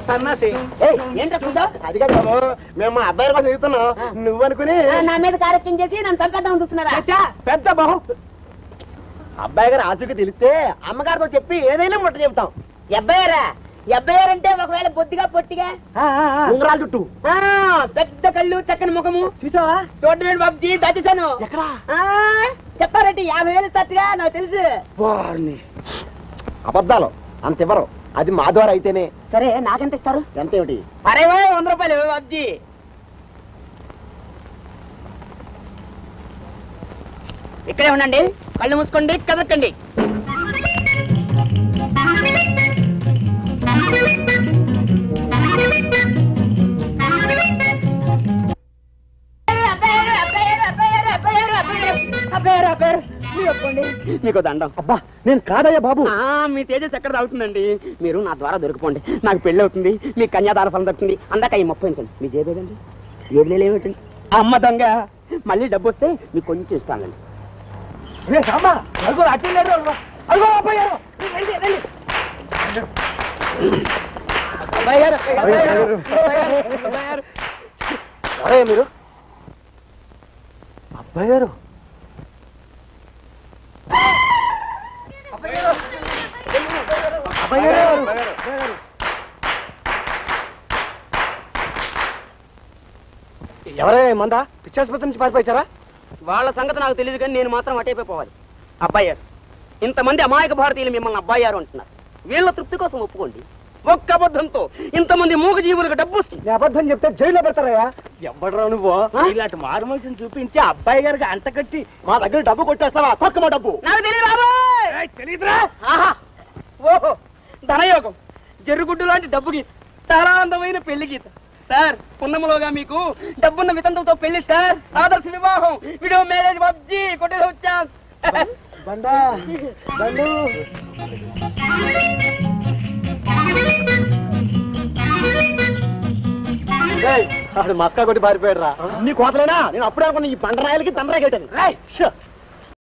సన్నాసి ఏంటో అది కాదు బాబు, మేము మా అబ్బాయి కోసం చదువుతున్నాం. నువ్వు అనుకుని నా మీద కార్యక్రమం చేసి నన్ను చంపేద్దాం చూస్తున్నారా? పెద్ద బాహు. అబ్బాయి గారు ఆచూకీ తెలిస్తే అమ్మగారితో చెప్పి ఏదైనా ముట్ట చెబుతాం. అబ్బాయారా? అబ్బాయారంటే ఒకవేళ బొద్దిగా పొట్టిగా ఉంగరాల చుట్టూ పెద్ద కళ్ళు చక్కని ముఖము చూసావా? చూడండి బాబుజీ దాచేశాను. ఎక్కడా? చెప్పారంటే 50,000 తట్టుగా నాకు తెలుసు. అబద్ధాలు అంత ఇవ్వరు. అది మా ద్వారా అయితేనే. సరే నాకెంత ఇస్తారు? ఎంత ఏమిటి? అరే 100 రూపాయలు బాబుజీ. ఇక్కడే ఉండండి, కళ్ళు మూసుకోండి, కదక్కండి. మీకు దండం. అబ్బా నేను కాదయ్యా బాబు. మీ తేజస్ ఎక్కడ తాగుతుందండి? మీరు నా ద్వారా దొరికిపోండి, నాకు పెళ్లి అవుతుంది, మీ కన్యాదాన ఫలం దొరుకుతుంది. అందాక ఈ 30 ఉంచండి. మీ జేబేదండి? ఏబిలేలు ఏమిటండి? అమ్మ దొంగ. మళ్ళీ డబ్బు వస్తే మీకు కొంచెం ఇస్తానండి. మీరు అబ్బాయి గారు ఎవరైనా మందా పిచ్చాసుపత్రి నుంచి పారిపోయారా? వాళ్ళ సంగతి నాకు తెలియదు, కానీ నేను మాత్రం అటైపోవాలి. అబ్బాయి గారు, ఇంతమంది అమాయక భారతీయులు మిమ్మల్ని అబ్బాయి గారు అంటున్నారు. వీళ్ళ తృప్తి కోసం ఒప్పుకోండి. ఒక్క అబద్ధంతో ఇంతమంది మూగ జీవులకు డబ్బు వస్తుంది. అబద్ధం చెప్తే జైల్లో పెడతారయ్యా. ఎవడరా నువ్వు? ఇలాంటి మారు మనిషిని చూపించి అబ్బాయి గారికి అంటకట్టి మా దగ్గర డబ్బు కొట్టేస్తావా? పక్క మా డబ్బు నాకు తెలియదు. తెలీదురా? ఓహో, ధనయోగం, జరుగుడ్డు లాంటి డబ్బు గీత, చాలా అందమైన పెళ్లి గీత. సార్, పున్నములోగా మీకు డబ్బున్న వితంతులతో పెళ్లి సార్. ఆదర్శ వివాహం, వీడియో మ్యారేజ్ పబ్జీ కొట్టేసి వచ్చాం. బండా బండు మస్కా కొట్టి పారిపోయాడు రా. నీ కోతలేనా? నేను అప్పుడే అనుకున్నా ఈ బండరాయలకి తండ్రాయి కట్టాను.